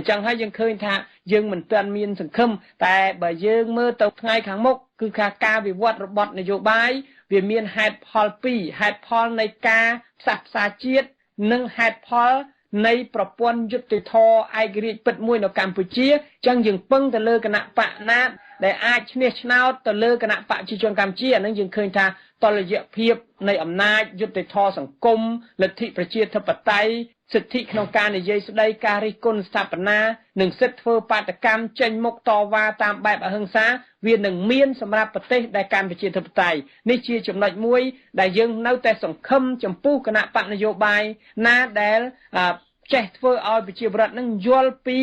chẳng hay dân khơi tha dân mình toàn miên sừng khâm tại bởi dân mơ tộc ngay kháng mốc cứ khá ca vì vật robot này dụ bái vì miên hạt Paul pi hạt Paul này ca sạp xa chiết nâng hạt Paul nàyประពន្ធយុត្តិធម៌ឯករាជ្យពិតមួយនៅកម្ពុជាចឹងយើងពឹងទៅលើគណៈបកណាដែលអាចឈ្នះឆ្នោតទៅលើគណៈបកប្រជាជនកម្ពុជាអានឹងយើងឃើញថាតលយៈភាពនៃអំណាចយុត្តិធម៌សង្គមលទ្ធិប្រជាធិបតេយ្យសិទ្ធិក្នុងការនិយាយស្ដីការរិះគន់ស្ថាបនានិងសិទ្ធិធ្វើបាតកម្មចេញមុខតវ៉ាតាមបែបអហិង្សាវានឹងមានសម្រាប់ប្រទេសដែលកម្ពុជាធិបតេយ្យនេះជាចំណុចមួយដែលយើងនៅតែសង្ឃឹមចំពោះគណៈបកនយោបាយណាដែលចេះធ្វើឲ្យប្រជាពលរដ្ឋនឹងយល់ពី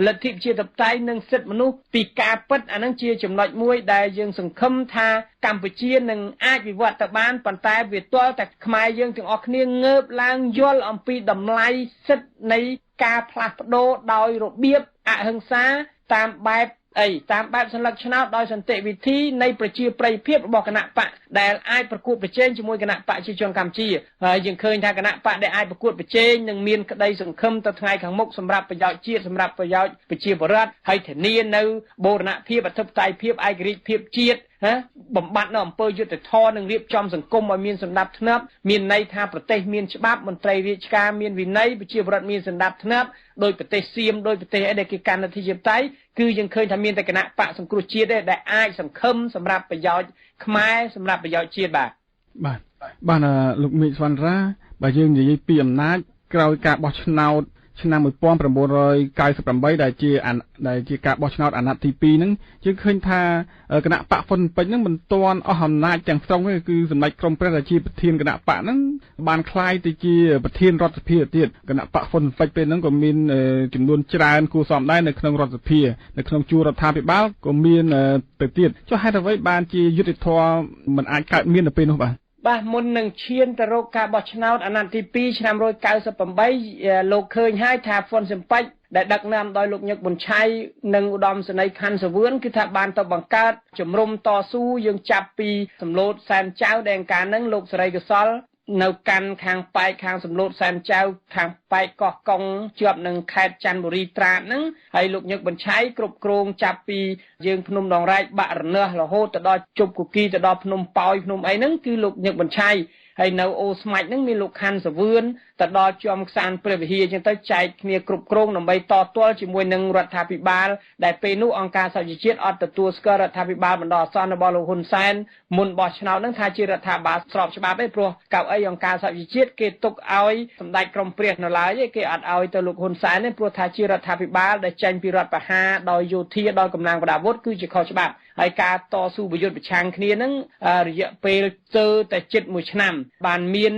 លទ្ធិប្រជាធិបតេយ្យនិងសិទ្ធិមនុស្សពីការពិតអានឹងជាចំណុចមួយដែលយើងសង្ឃឹមថាកម្ពុជានឹងអាចវិវត្តទៅបានប៉ុន្តែវាទាល់តែខ្មែរយើងទាំងអស់គ្នាងើបឡើងយល់អំពីតម្លៃសិទ្ធិនៃការផ្លាស់ប្ដូរដោយរបៀបអហិង្សាតាមបែបតាមបែបសន្លឹកឆ្នោតដោយសន្តិវិធីនៃប្រជាប្រិយភាពរបស់គណៈបកដែលអាចប្រកួតប្រជែងជាមួយគណៈបកប្រជាជនកម្ពុជាហើយយើងឃើញថាគណៈបកដែលអាចប្រកួតប្រជែងនឹងមានក្តីសង្ឃឹមទៅថ្ងៃខាងមុខសម្រាប់ប្រយោជន៍ជាតិសម្រាប់ប្រយោជន៍ប្រជាពលរដ្ឋហើយធានានៅបូរណភាពអធិបតេយ្យភាពឯករាជ្យភាពជាតិបំបត្តិនៅអំពើយុត្តិធម៌និងរៀបចំសង្គមឲ្យមានសណ្ដាប់ធ្នាប់មានន័យថាប្រទេសមានច្បាប់មន្ត្រីរាជការមានវិន័យប្រជាពលរដ្ឋមានសណ្ដាប់ធ្នាប់ដោយប្រទេសសៀមដោយប្រទេសអីដែលគេកាន់លទ្ធិប្រជាធិបតេយ្យគឺយើងឃើញថាមានតែគណៈបកសង្គ្រោះជាតិទេដែលអាចសង្ឃឹមសម្រាប់ប្រយោជន៍ខ្មែរសម្រាប់ប្រយោជន៍ជាតិបាទលោកមេឃសវណ្ណរាបើយើងនិយាយពីអំណាចក្រោយការបោះឆ្នោតឆ្នាំ1998ដែលជាការបោះឆ្នោតអាណត្តិទី2ហ្នឹងយើងឃើញថាគណៈបកហ៊ុនពេជ្រហ្នឹងមិនទាន់អស់អំណាចទាំងស្រុងទេគឺសម្ដេចក្រមព្រះរាជាប្រធានគណៈបកហ្នឹងបានក្លាយទៅជាប្រធានរដ្ឋសភាទៀតគណៈបកហ៊ុនពេជ្រពេលហ្នឹងក៏មានចំនួនច្រើនគួរសមដែរនៅក្នុងរដ្ឋសភានៅក្នុងជួររដ្ឋាភិបាលក៏មានទៅទៀតចុះហេតុអ្វីបានជាយុត្តិធម៌មិនអាចកើតមាននៅពេលនោះបាទមុននឹងឈានទៅរកការបោះឆ្នោតអាណត្តិទី2ឆ្នាំ1998លោកឃើញហើយថាហ៊ុនស៊ិនប៉ិចដែលដឹកនាំដោយលោកញឹកប៊ុនឆៃនិងឧត្តមសេនីយ៍ខាន់សវឿនគឺថាបានទៅបង្កើតជំរំតស៊ូយើងចាប់ពីសំឡូតសែនចៅដែលកាលហ្នឹងលោកសេរីកុសលនៅកាន់ខាងប៉ែកខាងសំឡូតសែនចៅខាងប៉ែកកោះកុងជាប់នឹងខេត្តច័ន្ទបុរីត្រាតហ្នឹងហើយលោកញឹកប៊ុនឆៃគ្រប់គ្រងចាប់ពីយើងភ្នំដងរែកបាក់រនាស់រហូតទៅដល់ជប់គូគីទៅដល់ភ្នំប៉ោយភ្នំអីហ្នឹងគឺលោកញឹកប៊ុនឆៃហើយនៅអូស្មាច់ហ្នឹងមានលោកខាន់សវឿនទៅដល់ជាំខ្សានព្រះវិហារអញ្ចឹងទៅចែកគ្នាគ្រប់គ្រងដើម្បីតទល់ជាមួយនឹងរដ្ឋាភិបាលដែលពេលនោះអង្គការសហជីវជាតិអត់ទទួលស្គាល់រដ្ឋាភិបាលបណ្ដោះអាសន្នរបស់លោកហ៊ុនសែនមុនបោះឆ្នោតហ្នឹងថាជារដ្ឋាភិបាលស្របច្បាប់ទេព្រោះកៅអីអង្គការសហជីវជាតិគេទុកឲ្យសម្ដេចក្រមព្រះនៅឡើយទេគេអត់ឲ្យទៅលោកហ៊ុនសែនទេព្រោះថាជារដ្ឋាភិបាលដែលចេញពីរដ្ឋប្រហារដោយយោធាដោយកម្លាំងប្រដាប់អាវុធគឺជាខុសច្បាប់ហើយការតស៊ូប្រយុទ្ធប្រឆាំងគ្នាហ្នឹងរយៈពេលស្ទើរតែជិត1ឆ្នាំបានមាន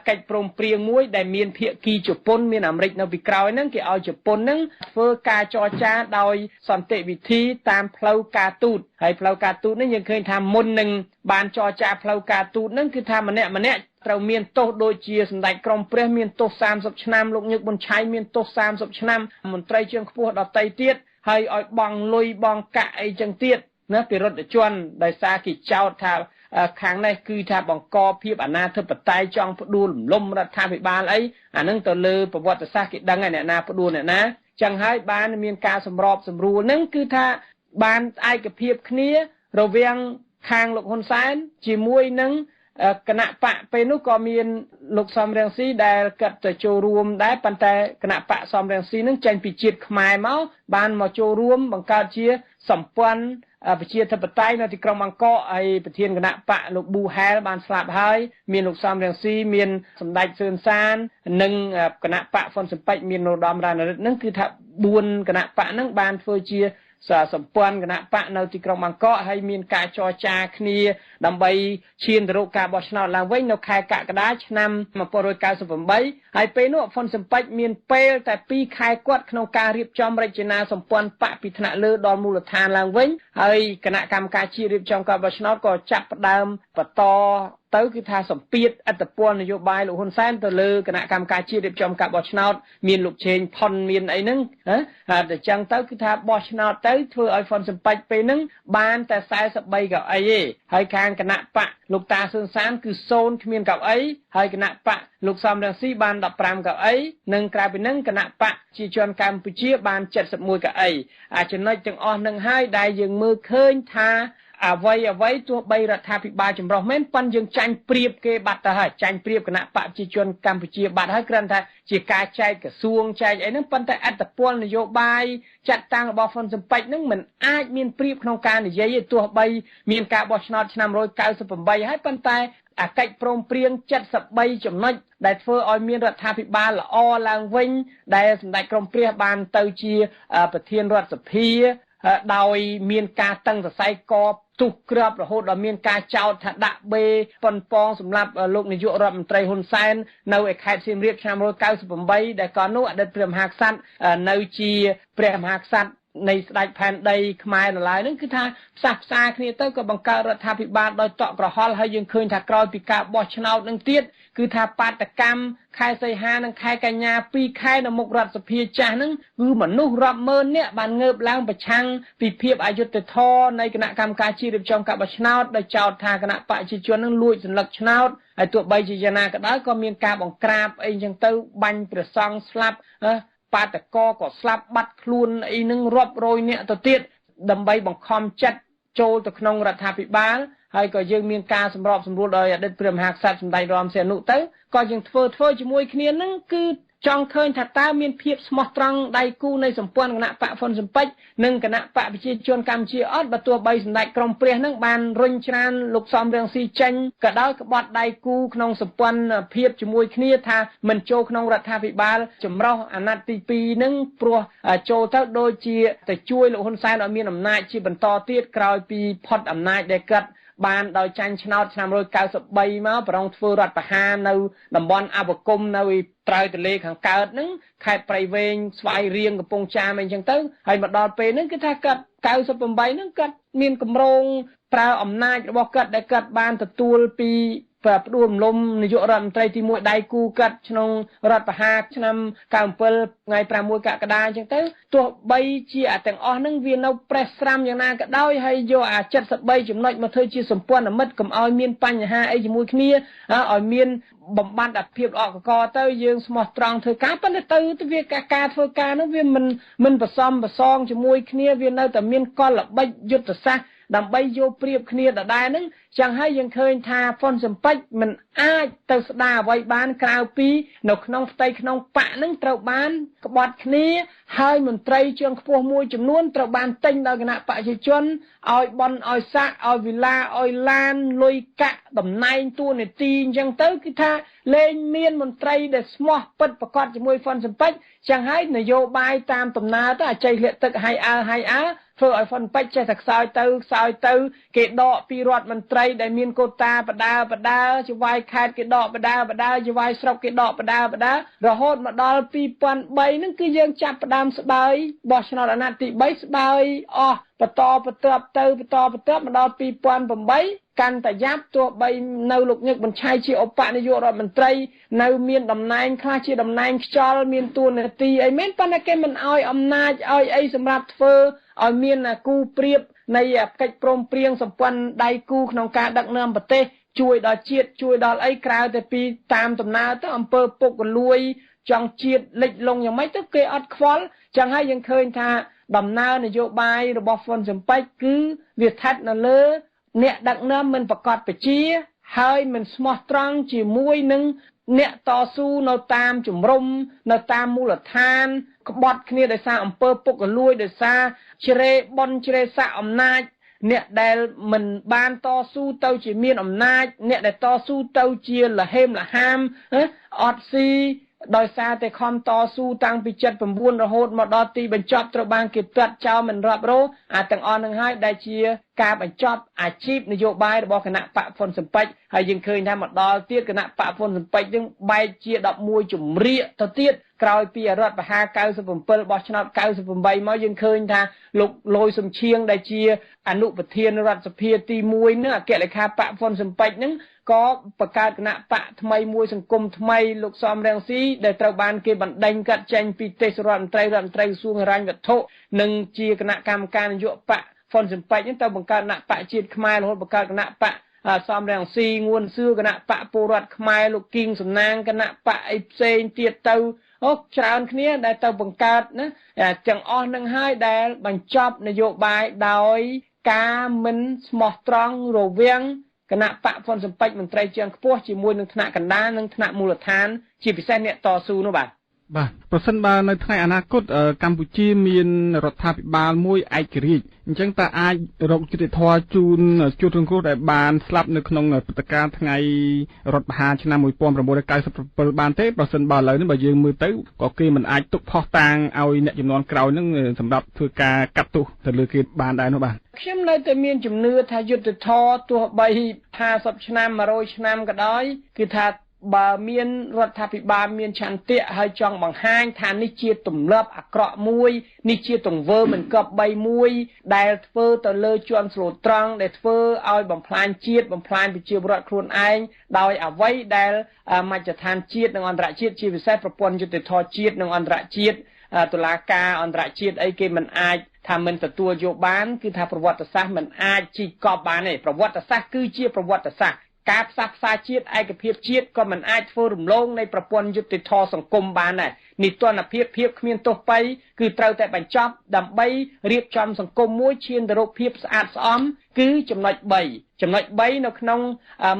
កិច្ចព្រមព្រៀងមួយដែលមានភាគីជប៉ុនមានអាមេរិកនៅពីក្រោយហ្នឹងគេឲ្យជប៉ុនហ្នឹងធ្វើការចរចាដោយសន្តិវិធីតាមផ្លូវការទូតហើយផ្លូវការទូតនេះយើងឃើញថាមុននឹងបានចរចាផ្លូវការទូតហ្នឹងគឺថាម្នាក់ត្រូវមានទោសដូចជាសម្ដេចក្រមព្រះមានទោស30ឆ្នាំលោកញឹកប៊ុនឆៃមានទោស30ឆ្នាំមន្ត្រីជាន់ខ្ពស់ដទៃទៀតហើយឲ្យបង់លុយបង់កាក់អីចឹងទៀតណាពីរដ្ឋជនដោយសារគេចោទថាខាងនេះគឺថាបង្កភាពអនាធិបតេយ្យចង់ផ្ដួលរំលំរដ្ឋាភិបាលអីអានឹងទៅលើប្រវត្តិសាស្ត្រគេដឹងហើយអ្នកណាផ្ដួលអ្នកណាចឹងហើយបានមានការសម្របសម្រួលហ្នឹងគឺថាបានឯកភាពគ្នារវាងខាងលោកហ៊ុនសែនជាមួយនឹងគណៈបកពេលនោះក៏មានលោកសំរងស៊ីដែលកាត់ទៅចូលរួមដែរប៉ុន្តែគណៈបកសំរងស៊ីនឹងចេញពីជាតិខ្មែរមកបានមកចូលរួមបង្កើតជាសម្ព័ន្ធប្រជាធិបតេយ្យនៅទីក្រុងបាងកកហើយប្រធានគណៈបកលោកប៊ូហែលបានស្លាប់ហើយមានលោកសំរងស៊ីមានសម្ដេចសឿនសាននិងគណៈបកហ៊ុនស៊ិនប៉ិចមាននរោត្តមរណរដ្ឋនឹងគឺថា4គណៈបកនឹងបានធ្វើជាសម្ព័ន្ធគណៈបកនៅទីក្រុងបាងកកហើយមានការចរចាគ្នាដើម្បីឈានទៅរកការបោះឆ្នោតឡើងវិញនៅខែកក្កដាឆ្នាំ1998ហើយពេលនោះហ៊ុនស៊ិនប៉ិចមានពេលតែ2ខែគាត់ក្នុងការរៀបចំរចនាសម្ព័ន្ធបកពីថ្នាក់លើដល់មូលដ្ឋានឡើងវិញហើយគណៈកម្មការជាតិរៀបចំការបោះឆ្នោតក៏ចាប់ផ្ដើមបន្ត ទៅគឺថាសម្ពាធអត្តពលនយោបាយលោកហ៊ុនសែនទៅលើគណៈកម្មការជាតិរៀបចំការបោះឆ្នោតមានលោកឆេងផុនមានអីហ្នឹងតែចឹងទៅគឺថាបោះឆ្នោតទៅធ្វើឲ្យហ្វុនសំពេចពេលហ្នឹងបានតែ43កៅអីទេហើយខាងគណៈបកលោកតាសឿនសានគឺ0គ្មានកៅអីហើយគណៈបកលោកសំរងស៊ីបាន15កៅអីនិងក្រៅពីហ្នឹងគណៈបកជាជនកម្ពុជាបាន71កៅអីចំណុចទាំងអស់ហ្នឹងហើយដែលយើងមើលឃើញថាអ្វីទោះបីរដ្ឋាភិបាលចម្រុះមែនប៉ុន្តែយើងចាញ់ព្រៀបគេបាត់ទៅហើយចាញ់ព្រៀបគណៈបកប្រជាជនកម្ពុជាបាត់ហើយគ្រាន់តែជាការចែកក្រសួងចែកអីហ្នឹងប៉ុន្តែអត្តពលនយោបាយចាត់តាំងរបស់ហ៊ុនសំពេចហ្នឹងមិនអាចមានព្រៀបក្នុងការនិយាយទេទោះបីមានការបោះឆ្នោតឆ្នាំ1998ហើយប៉ុន្តែអកិច្ចព្រមព្រៀង73ចំណុចដែលធ្វើឲ្យមានរដ្ឋាភិបាលល្អឡើងវិញដែលសម្ដេចក្រមព្រះបានទៅជាប្រធានរដ្ឋសភាដោយមានការតឹងសរសៃកទុះក្របរហូតដល់មានការចោទថាដាក់បេប៉ុនប៉ងសម្រាប់លោកនាយករដ្ឋមន្ត្រីហ៊ុនសែននៅឯខេត្តសៀមរាបឆ្នាំ1998ដែលក៏នោះអតីតព្រះមហាក្សត្រនៅជាព្រះមហាក្សត្រនៃស្ដេចផែនដីខ្មែរនៅឡើយហ្នឹងគឺថាផ្សះផ្សាគ្នាទៅក៏បង្កើតរដ្ឋាភិបាលដោយតក់ក្រហល់ហើយយើងឃើញថាក្រោយពីការបោះឆ្នោតនឹងទៀតគឺថាបាតកម្មខែសីហានិងខែកញ្ញា2ខែនៅមុខរដ្ឋសភាចាស់ហ្នឹងគឺមនុស្សរាប់ម៉ឺននាក់បានងើបឡើងប្រឆាំងពីភាពអយុត្តិធម៌នៃគណៈកម្មការជាតិរៀបចំការបោះឆ្នោតដោយចោទថាគណៈបព្វជិជននឹងលួចសន្លឹកឆ្នោតហើយទោះបីជាយ៉ាងណាក៏ដោយក៏មានការបង្ក្រាបអីចឹងទៅបាញ់ព្រះសង្ឃស្លាប់បាតកោក៏ស្លាប់បាត់ខ្លួនអីនឹងរាប់រយនាក់ទៅទៀតដើម្បីបង្ខំចិត្តចូលទៅក្នុងរដ្ឋាភិបាលហើយក៏យើងមានការសម្របសម្រួលដោយអតីតព្រះមហាក្សត្រសម្ដេចរមសីហនុទៅក៏យើងធ្វើជាមួយគ្នានឹងគឺចង់ឃើញថាតើមានភាពស្មោះត្រង់ដៃគូនៃសម្ព័ន្ធគណៈបកហ៊ុនសំពេចនិងគណៈបកប្រជាជនកម្ពុជាអត់បើទោះបីសម្ដេចក្រមព្រះនឹងបានរុញច្រានលោកសំរងស៊ីចេញក៏ដោយក្បត់ដៃគូក្នុងសម្ព័ន្ធភាពជាមួយគ្នាថាមិនចូលក្នុងរដ្ឋាភិបាលចម្រុះអាណត្តិទី2នឹងព្រោះចូលទៅដូចជាទៅជួយលោកហ៊ុនសែនឲ្យមានអំណាចជាបន្តទៀតក្រោយពីផុតអំណាចដែលគាត់បានដោយចាញ់ឆ្នោតឆ្នាំ1993មកប្រងធ្វើរដ្ឋប្រហារនៅតំបន់អបគមនៅត្រើយទលេខាងកើតហ្នឹងខេត្តព្រៃវែងស្វាយរៀងកំពង់ចាមអីចឹងទៅហើយមកដល់ពេលហ្នឹងគឺថាគាត់98ហ្នឹងគាត់មានកម្រងប្រើអំណាចរបស់គាត់ដែលគាត់បានទទួលពីផ្ដួលរំលំនាយករដ្ឋមន្ត្រីទី1ដៃគូកាត់ក្នុងរដ្ឋប្រហារឆ្នាំ97ថ្ងៃ6កក្កដាអញ្ចឹងទៅទោះបីជាទាំងអស់ហ្នឹងវានៅប្រេះស្រាំយ៉ាងណាក៏ដោយហើយយក73ចំណុចមកធ្វើជាសម្ព័ន្ធមិត្តកុំឲ្យមានបញ្ហាអីជាមួយគ្នាឲ្យមានបំបត្តិភាពអកកទៅយើងស្មោះត្រង់ធ្វើការប៉ុន្តែទៅវាការធ្វើការនោះវាមិនប្រសំប្រសងជាមួយគ្នាវានៅតែមានកលល្បិចយុទ្ធសាស្ត្រដើម្បីយកព្រៀបគ្នាដដែលហ្នឹងចឹងហើយយើងឃើញថាហ្វុនសំពេចមិនអាចទៅស្ដារអ្វីបានក្រៅពីនៅក្នុងផ្ទៃក្នុងបកហ្នឹងត្រូវបានក្បត់គ្នាហើយមន្ត្រីជាន់ខ្ពស់មួយចំនួនត្រូវបានទិញដោយគណៈបព្វជិជនឲ្យបន់ឲ្យសាក់ឲ្យវិឡាឲ្យឡានលុយកាក់តំណែងតួនាទីអញ្ចឹងទៅគឺថាលែងមានមន្ត្រីដែលស្មោះពិតប្រកបជាមួយហ្វុនសំពេចចឹងហើយនយោបាយតាមដំណើរទៅអច័យលាក់ទឹកហើយអើធ្វើឲ្យហ្វុនពេចចេះតែខ្សោយទៅគេដកពីរដ្ឋមន្ត្រីដែលមានកូតាបដាជាវាយខេត្តគេដកបដាជាវាយស្រុកគេដកបដារហូតមកដល់2003ហ្នឹងគឺយើងចាប់ផ្ដើមស្បើយបោះឆ្នោតអាណត្តិទី3ស្បើយអស់បន្តបន្ទាប់មកដល់2008កាន់តែយ៉ាប់ទោះបីនៅលោកញឹកបញ្ឆៃជាឧបនាយករដ្ឋមន្ត្រីនៅមានតំណែងខ្លះជាតំណែងខ្យល់មានតួនាទីអីមែនប៉ុន្តែគេមិនអោយអំណាចឲ្យអីសម្រាប់ធ្វើឲ្យមានគូប្រៀបនៃកិច្ចព្រមព្រៀងសម្ព័ន្ធដៃគូក្នុងការដឹកនាំប្រទេសជួយដល់ជាតិជួយដល់អីក្រៅតែពីតាមដំណើរទៅអំពើពុករលួយចង់ជាតិលិចលង់យ៉ាងម៉េចទៅគេអត់ខ្វល់ចឹងហើយយើងឃើញថាដំណើរនយោបាយរបស់ហ្វុនសំពេចគឺវាស្ថិតនៅលើអ្នកដឹកនាំមិនប្រកបប្រជា ហើយមិនស្មោះត្រង់ជាមួយនឹងអ្នកតស៊ូនៅតាមជំរំនៅតាមមូលដ្ឋានក្បត់គ្នាដោយសារអំពើពុករលួយដោយសារជ្រេបនជ្រេសាអំណាចអ្នកដែលមិនបានតស៊ូទៅជាមានអំណាចអ្នកដែលតស៊ូទៅជាលហេមលហាមអត់ស៊ីដោយសារតែខំតស៊ូតាំងពី79រហូតមកដល់ទីបញ្ចប់ត្រូវបានគេទាត់ចោលមិនរាប់រយទាំងអស់នឹងហើយដែលជា ការបញ្ចប់អាជីពនយោបាយរបស់គណៈបកហ៊ុនស៊ិនប៉ិចហើយយើងឃើញថាមកដល់ទៀតគណៈបកហ៊ុនស៊ិនប៉ិចនឹងបែកជា11ជំរាកទៅទៀតក្រោយពីរដ្ឋបហា97បោះឆ្នោត98មកយើងឃើញថាលោកលយសំឈៀងដែលជាអនុប្រធានរដ្ឋសភាទី1នឹងអគ្គលេខាបកហ៊ុនស៊ិនប៉ិចនឹងក៏បង្កើតគណៈបកថ្មីមួយសង្គមថ្មីលោកសំរងស៊ីដែលត្រូវបានគេបណ្ដេញកាត់ចេញពីទេសរដ្ឋមន្ត្រីក្រសួងហិរញ្ញវត្ថុនិងជាគណៈកម្មការនយោបាយបកហ៊ុនស៊ិនប៉ិចនឹងទៅបង្កើតគណៈបកជាតិខ្មែររហូតបង្កើតគណៈបកសំរងស៊ីងួនសឿគណៈបកពលរដ្ឋខ្មែរលោកគីងសំណាងគណៈបកអីផ្សេងទៀតទៅច្រើនគ្នាដែលទៅបង្កើតណាទាំងអស់នឹងហើយដែលបញ្ចប់នយោបាយដោយការមិនស្មោះត្រង់រវាងគណៈបកហ៊ុនស៊ិនប៉ិចមន្ត្រីជាន់ខ្ពស់ជាមួយនឹងថ្នាក់កណ្ដាលនិងថ្នាក់មូលដ្ឋានជាពិសេសអ្នកតស៊ូនោះបាទប្រសិនបើនៅថ្ងៃអនាគតកម្ពុជាមានរដ្ឋាភិបាលមួយឯករាជ្យអញ្ចឹងតើអាចរកយុត្តិធម៌ជូនជនរងគ្រោះដែលបានស្លាប់នៅក្នុងព្រឹត្តិការណ៍ថ្ងៃរដ្ឋបហាឆ្នាំ1997បានទេប្រសិនបើឥឡូវនេះបើយើងមើលទៅក៏គេមិនអាចទុកផុសតាងឲ្យអ្នកចំនួនក្រោយនឹងសម្រាប់ធ្វើការកាត់ទោសទៅលើគេបានដែរនោះបាទខ្ញុំនៅតែមានជំនឿថាយុត្តិធម៌ទោះបី50ឆ្នាំ100ឆ្នាំក៏ដោយគឺថាបើមានរដ្ឋាភិបាលមានឆន្ទៈហើយចង់បង្ហាញថានេះជាទម្លាប់អាក្រក់មួយនេះជាទង្វើមិនគប្បីមួយដែលធ្វើទៅលើជនស្លូតត្រង់ដែលធ្វើឲ្យបំផ្លាញជាតិបំផ្លាញប្រជាពលរដ្ឋខ្លួនឯងដោយអ្វីដែលមជ្ឈដ្ឋានជាតិនិងអន្តរជាតិជាពិសេសប្រព័ន្ធយុត្តិធម៌ជាតិនិងអន្តរជាតិតុលាការអន្តរជាតិអីគេមិនអាចថាមិនទទួលយកបានគឺថាប្រវត្តិសាស្ត្រមិនអាចជីកកប់បានទេប្រវត្តិសាស្ត្រគឺជាប្រវត្តិសាស្ត្រការផ្សះផ្សាជាតិឯកភាពជាតិក៏មិនអាចធ្វើរំលងនៃប្រព័ន្ធយុត្តិធម៌សង្គមបានដែរនីតិរដ្ឋភាពគ្មានទោសបីគឺត្រូវតែបញ្ចប់ដើម្បីរៀបចំសង្គមមួយឈានទៅរកភាពស្អាតស្អំគឺចំណុច3នៅក្នុង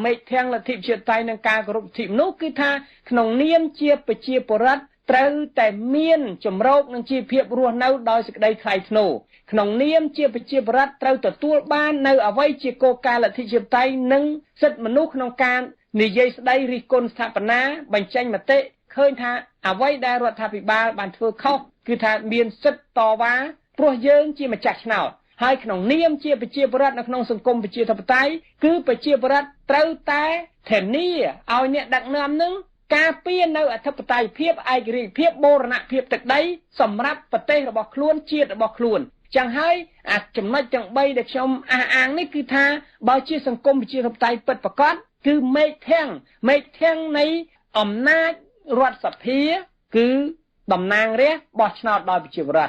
មេឃធាំងលទ្ធិជាតិតៃនិងការគោរពសិទ្ធិមនុស្សគឺថាក្នុងនាមជាប្រជាពលរដ្ឋត្រូវតែមានចម្រោកនិងជីវភាពរស់នៅដោយសេចក្តីថ្លៃថ្នូរក្នុងនាមជាប្រជាពលរដ្ឋត្រូវទទួលបាននៅអ្វីជាគោលការណ៍លទ្ធិជាតិតៃនិងសិទ្ធិមនុស្សក្នុងការនិយាយស្ដីរិះគន់ស្ថាបនាបញ្ចេញមតិឃើញថាអ្វីដែលរដ្ឋាភិបាលបានធ្វើខុសគឺថាមានសិទ្ធិតវ៉ាព្រោះយើងជាម្ចាស់ឆ្នោតហើយក្នុងនាមជាប្រជាពលរដ្ឋនៅក្នុងសង្គមប្រជាធិបតេយ្យគឺប្រជាពលរដ្ឋត្រូវតែធានាឲ្យអ្នកដឹកនាំនឹងការពារនៅអធិបតេយ្យភាពឯករាជ្យភាពបូរណភាពទឹកដីសម្រាប់ប្រទេសរបស់ខ្លួនជាតិរបស់ខ្លួនចឹងហើយចំណុចទាំង3ដែលខ្ញុំអះអាងនេះគឺថាបើជាសង្គមប្រជាធិបតេយ្យពិតប្រាកដគឺមេឃធាំងនៃអំណាចរដ្ឋសភាគឺតំណាងរាស្ត្របោះឆ្នោតដោយប្រជាពលរ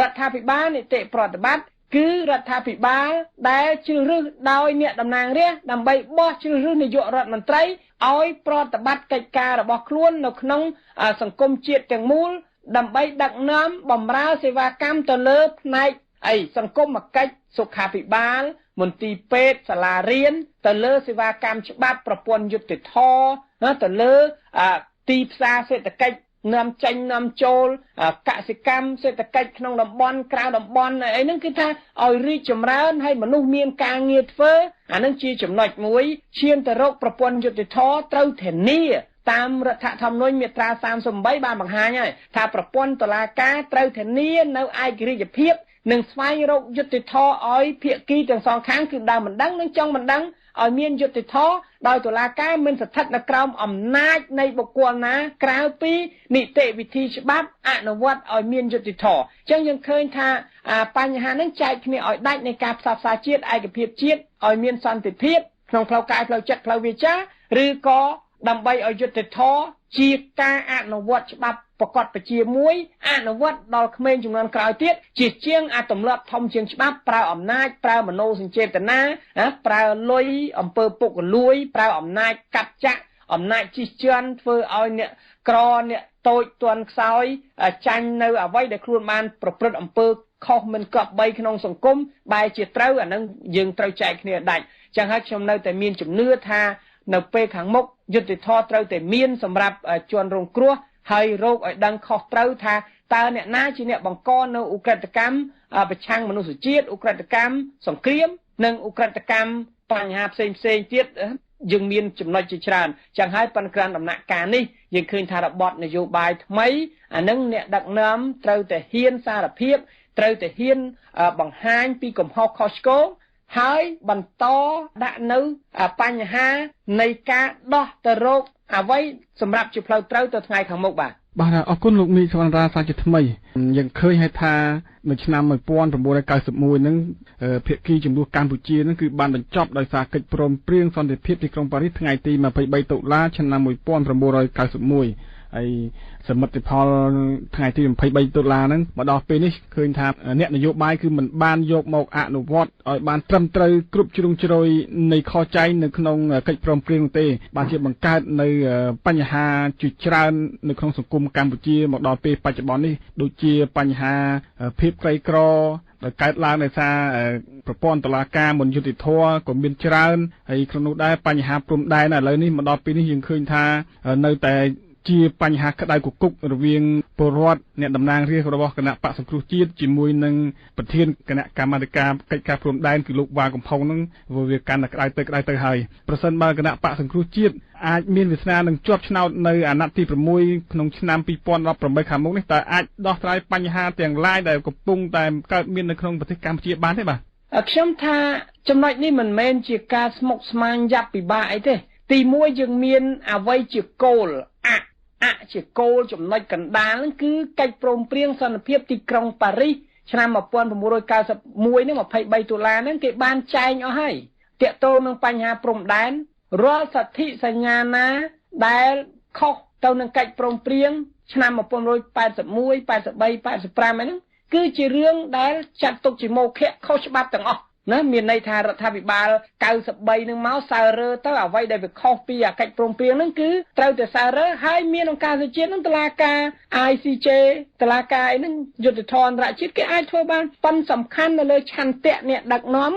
ដ្ឋាភិបាលនីតិប្រតិបត្តិគឺរដ្ឋាភិបាលដែលជ្រើសរើសដោយអ្នកតំណាងរាស្ត្រដើម្បីបោះជ្រើសរើសនាយករដ្ឋមន្ត្រីឲ្យប្រតិបត្តិកិច្ចការរបស់ខ្លួននៅក្នុងសង្គមជាតិទាំងមូលដើម្បីដឹកនាំបម្រើសេវាកម្មទៅលើផ្នែកសង្គមកិច្ចសុខាភិបាលមន្ទីរពេទ្យសាលារៀនទៅលើសេវាកម្មច្បាប់ប្រព័ន្ធយុត្តិធម៌ទៅលើទីផ្សារសេដ្ឋកិច្ចនាំចេញនាំចូលកសិកម្មសេដ្ឋកិច្ចក្នុងតំបន់ក្រៅតំបន់អីហ្នឹងគឺថាឲ្យរីកចម្រើនហើយមនុស្សមានការងារធ្វើអានឹងជាចំណុចមួយឈានទៅរកប្រព័ន្ធយុត្តិធម៌ត្រូវធានាតាមរដ្ឋធម្មនុញ្ញមាត្រា38បានបង្ហាញហើយថាប្រព័ន្ធតុលាការត្រូវធានានៅឯករាជ្យភាពនិងស្វែងរកយុត្តិធម៌ឲ្យភាគីទាំងសងខាងគឺដើមមិនដឹងនិងចង់មិនដឹងឲ្យមានយុត្តិធម៌ដោយតុលាការមិនស្ថិតនៅក្រោមអំណាចនៃបុគ្គលណាក្រៅពីនីតិវិធីច្បាប់អនុវត្តឲ្យមានយុត្តិធម៌អញ្ចឹងយើងឃើញថាបញ្ហានេះចែកគ្នាឲ្យដាច់នៃការផ្សះផ្សាជាតិឯកភាពជាតិឲ្យមានសន្តិភាពក្នុងផ្លូវកាយផ្លូវចិត្តផ្លូវវាចាឬក៏ដើម្បីឲ្យយុត្តិធម៌ជាការអនុវត្តច្បាប់ប្រកបជាមួយអនុវត្តដល់ក្មេងចំនួនក្រោយទៀតជាជាងទម្លាប់ធំជាងច្បាប់ប្រើអំណាចប្រើមโนសញ្ចេតនាប្រើលុយអំពើពុករលួយប្រើអំណាចកាត់ចាក់អំណាចជិះជាន់ធ្វើឲ្យអ្នកក្រអ្នកតូចទន់ខ្សោយចាញ់នៅអ្វីដែលខ្លួនបានប្រព្រឹត្តអំពើខុសមិនគប្បីក្នុងសង្គមបែរជាត្រូវអានឹងយើងត្រូវចែកគ្នាដាច់ចឹងហើយខ្ញុំនៅតែមានជំនឿថានៅពេលខាងមុខយុត្តិធម៌ត្រូវតែមានសម្រាប់ជនរងគ្រោះហើយរកឲ្យដឹងខុសត្រូវថាតើអ្នកណាជាអ្នកបង្កនៅឧក្រិដ្ឋកម្មប្រឆាំងមនុស្សជាតិឧក្រិដ្ឋកម្មសង្គ្រាមនិងឧក្រិដ្ឋកម្មបញ្ហាផ្សេងទៀតយើងមានចំណុចជាច្រើនចឹងហើយប៉ុន្តែដំណាក់កាលនេះយើងឃើញថារបបនយោបាយថ្មីអានឹងអ្នកដឹកនាំត្រូវតែហ៊ានសារភាពត្រូវតែហ៊ានបង្ហាញពីកំហុសខុសឆ្គង ហើយបន្តដាក់នៅបញ្ហានៃការដោះទៅរកអ្វីសម្រាប់ជាផ្លូវត្រូវទៅថ្ងៃខាងមុខបាទអរគុណលោកមីសវណ្ណរាសាជាថ្មីយើងឃើញថានៅឆ្នាំ1991ហ្នឹងភាគីចំនួនកម្ពុជាហ្នឹងគឺបានបញ្ចប់ដោយសារកិច្ចព្រមព្រៀងសន្តិភាពទីក្រុងប៉ារីសថ្ងៃទី23តុលាឆ្នាំ1991ហើយសមិទ្ធផលថ្ងៃទី23តុលាហ្នឹងមកដល់ពេលនេះឃើញថាអ្នកនយោបាយគឺមិនបានយកមកអនុវត្តឲ្យបានត្រឹមត្រូវគ្រប់ជ្រុងជ្រោយនៃខចែងនៅក្នុងកិច្ចព្រមព្រៀងនោះទេបានជាបង្កើតនៅបញ្ហាជាច្រើននៅក្នុងសង្គមកម្ពុជាមកដល់ពេលបច្ចុប្បន្ននេះដូចជាបញ្ហាភាពក្រីក្រដែលកើតឡើងដោយសារប្រព័ន្ធតុលាការមិនយុត្តិធម៌ក៏មានច្រើនហើយក្នុងនោះដែរបញ្ហាព្រំដែនឥឡូវនេះមកដល់ពេលនេះយើងឃើញថានៅតែជាបញ្ហាក្តៅគគុករវាងពលរដ្ឋអ្នកតំណាងរាស្ត្ររបស់គណៈបក្សសង្គ្រោះជាតិជាមួយនឹងប្រធានគណៈកម្មាធិការកិច្ចការព្រំដែនគឺលោកវ៉ាកំផុងនឹងវាកាន់តែក្តៅទៅហើយប្រសិនបើគណៈបក្សសង្គ្រោះជាតិអាចមានវាសនានឹងជាប់ឆ្នោតនៅអាណត្តិទី6ក្នុងឆ្នាំ2018ខាងមុខនេះតើអាចដោះស្រាយបញ្ហាទាំងឡាយដែលកំពុងតែកើតមាននៅក្នុងប្រទេសកម្ពុជាបានទេបាទខ្ញុំថាចំណុចនេះមិនមែនជាការស្មុគស្មាញយ៉ាប់ពិបាកអីទេទី1យើងមានអ្វីជាគោលជាគោលចំណុចកណ្ដាលហ្នឹងគឺកិច្ចព្រមព្រៀងសន្តិភាពទីក្រុងប៉ារីសឆ្នាំ1991នេះ23តុលាហ្នឹងគេបានចែងអស់ហើយទាក់ទងនឹងបញ្ហាព្រំដែនរាល់សន្ធិសញ្ញាណាដែលខុសទៅនឹងកិច្ចព្រមព្រៀងឆ្នាំ1981 83 85ហ្នឹងគឺជារឿងដែលចាត់ទុកជាមោឃៈខុសច្បាប់ទាំងអស់ណាមានន័យថារដ្ឋាភិបាល93នឹងមកសើរើទៅអ្វីដែលវាខុសពីកិច្ចព្រមព្រៀងហ្នឹងគឺត្រូវតែសើរើហើយមានអង្គការសហជាតិនឹងតុលាការ ICJ តុលាការអីហ្នឹងយុត្តិធម៌អន្តរជាតិគេអាចធ្វើបានប៉ុន្តែសំខាន់នៅលើឆន្ទៈអ្នកដឹកនាំ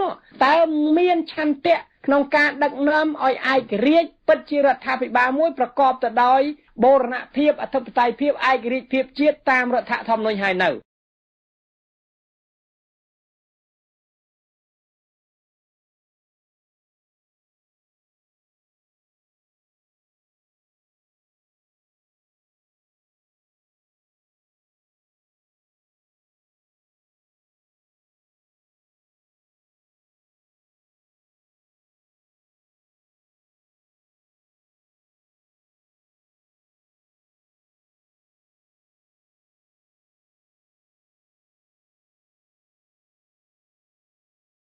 តើមានឆន្ទៈក្នុងការដឹកនាំឲ្យឯករាជ្យពិតជារដ្ឋាភិបាលមួយប្រកបទៅដោយបូរណភាពអធិបតេយ្យភាពឯករាជ្យភាពជាតិតាមរដ្ឋធម្មនុញ្ញហើយនៅ